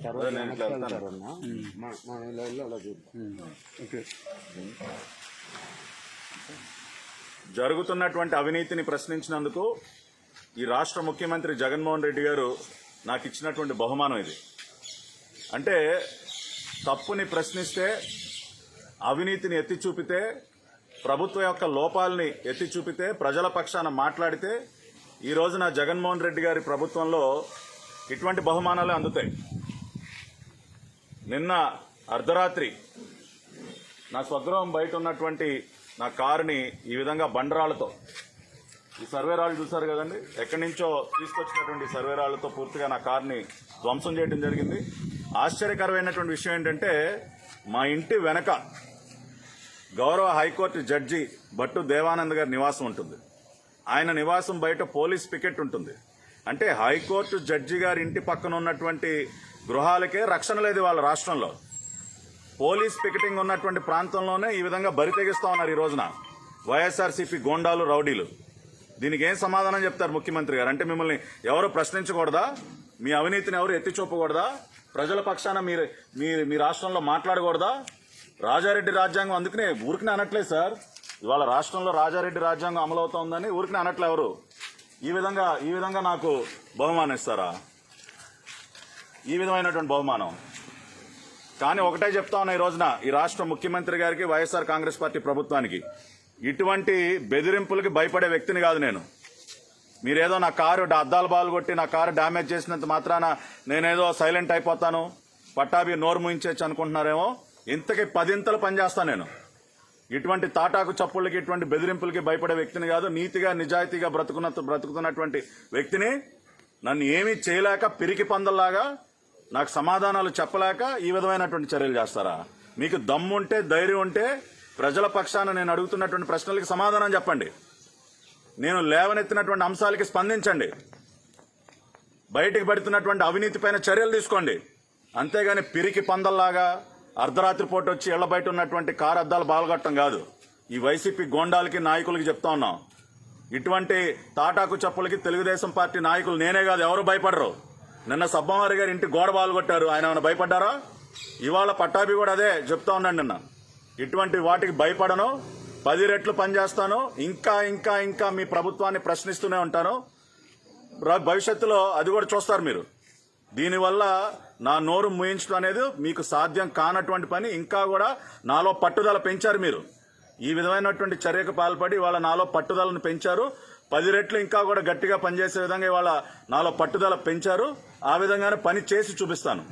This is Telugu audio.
తర్వాత వెనక్కి వెళ్తారన్న మన ఇళ్ళలో అలా చూద్దాం. ఓకే. జరుగుతున్నటువంటి అవినీతిని ప్రశ్నించినందుకు ఈ రాష్ట్ర ముఖ్యమంత్రి జగన్మోహన్ రెడ్డి గారు నాకు ఇచ్చినటువంటి బహుమానం ఇది. అంటే తప్పుని ప్రశ్నిస్తే, అవినీతిని ఎత్తి చూపితే, ప్రభుత్వం యొక్క లోపాలని ఎత్తి చూపితే, ప్రజల పక్షాన మాట్లాడితే ఈ రోజున జగన్మోహన్ రెడ్డి గారి ప్రభుత్వంలో ఇటువంటి బహుమానాలు అందుతాయి. నిన్న అర్ధరాత్రి నా స్వగృహం బయట ఉన్నటువంటి నా కారుని ఈ విధంగా బండరాళ్లతో, ఈ సర్వేరాళ్ళు చూశారు కదండి, ఎక్కడి నుంచో తీసుకొచ్చినటువంటి సర్వేరాళ్లతో పూర్తిగా నా కారుని ధ్వంసం చేయడం జరిగింది. ఆశ్చర్యకరమైనటువంటి విషయం ఏంటంటే, మా ఇంటి వెనక గౌరవ హైకోర్టు జడ్జి భట్టు దేవానంద్ గారి నివాసం ఉంటుంది. ఆయన నివాసం బయట పోలీస్ పికెట్ ఉంటుంది. అంటే హైకోర్టు జడ్జి గారి ఇంటి పక్కన ఉన్నటువంటి గృహాలకే రక్షణ లేదు వాళ్ళ రాష్ట్రంలో. పోలీస్ పికెటింగ్ ఉన్నటువంటి ప్రాంతంలోనే ఈ విధంగా బరి తెగిస్తా ఉన్నారు ఈ రోజున వైఎస్ఆర్సీపీ గోండాలు, రౌడీలు. దీనికి ఏం సమాధానం చెప్తారు ముఖ్యమంత్రి గారు? అంటే మిమ్మల్ని ఎవరు ప్రశ్నించకూడదా? మీ అవినీతిని ఎవరు ఎత్తి చూపకూడదా? ప్రజల పక్షాన మీ రాష్ట్రంలో మాట్లాడకూడదా? రాజారెడ్డి రాజ్యాంగం అందుకనే ఊరికనే అనట్లేదు సార్. ఇవాళ రాష్ట్రంలో రాజారెడ్డి రాజ్యాంగం అమలవుతోందని ఊరికనే అనట్లే ఎవరు. ఈ విధంగా నాకు బహుమానం ఇస్తారా? ఈ విధమైనటువంటి బహుమానం. కానీ ఒకటే చెప్తా ఉన్నా, ఈ రోజున ఈ రాష్ట్ర ముఖ్యమంత్రి గారికి, వైఎస్ఆర్ కాంగ్రెస్ పార్టీ ప్రభుత్వానికి, ఇటువంటి బెదిరింపులకి భయపడే వ్యక్తిని కాదు నేను. మీరేదో నా కారు అద్దాలు బాలు కొట్టి నా కారు డ్యామేజ్ చేసినంత మాత్రాన నేనేదో సైలెంట్ అయిపోతాను, పట్టాభి నోరు ముయించచ్చు అనుకుంటున్నారేమో. ఇంతకీ 10 ఇంతలు పనిచేస్తాను నేను. ఇటువంటి తాటాకు చప్పుళ్ళకి, ఇటువంటి బెదిరింపులకి భయపడే వ్యక్తిని కాదు. నీతిగా నిజాయితీగా బ్రతుకుతున్నటువంటి వ్యక్తిని నన్ను ఏమీ చేయలేక, పిరికి పందల్లాగా నాకు సమాధానాలు చెప్పలేక ఈ విధమైనటువంటి చర్యలు చేస్తారా? మీకు దమ్ముంటే, ధైర్యం ఉంటే ప్రజల పక్షాన నేను అడుగుతున్నటువంటి ప్రశ్నలకి సమాధానం చెప్పండి. నేను లేవనెత్తినటువంటి అంశాలకి స్పందించండి. బయటికి పడుతున్నటువంటి అవినీతి పైన చర్యలు తీసుకోండి. అంతేగాని పిరికి పందల్లాగా అర్ధరాత్రి పూట వచ్చి ఇళ్ల బయట ఉన్నటువంటి కారు అద్దాలు బాలగొట్టడం కాదు. ఈ వైసీపీ గోండాలకి, నాయకులకి చెప్తా ఉన్నాం, ఇటువంటి తాటాకు చప్పులకి తెలుగుదేశం పార్టీ నాయకులు నేనే కాదు ఎవరు భయపడరు. నిన్న సబ్బమారి గారి ఇంటి గోడ బాలగొట్టారు, ఆయన ఏమైనా భయపడ్డారా? ఇవాళ పట్టాభి కూడా అదే చెప్తా ఉన్నాడు నిన్న. ఇటువంటి వాటికి భయపడను, 10 రెట్లు పనిచేస్తాను, ఇంకా మీ ప్రభుత్వాన్ని ప్రశ్నిస్తూనే ఉంటాను. భవిష్యత్తులో అది కూడా చూస్తారు మీరు. దీనివల్ల నా నోరు మూయించడం అనేది మీకు సాధ్యం కానటువంటి పని. ఇంకా కూడా నాలో పట్టుదల పెంచారు మీరు. ఈ విధమైనటువంటి చర్యకు పాల్పడి ఇవాళ నాలో పట్టుదలను పెంచారు. 10 రెట్లు ఇంకా కూడా గట్టిగా పనిచేసే విధంగా ఇవాళ నాలో పట్టుదల పెంచారు. ఆ విధంగానే పని చేసి చూపిస్తాను.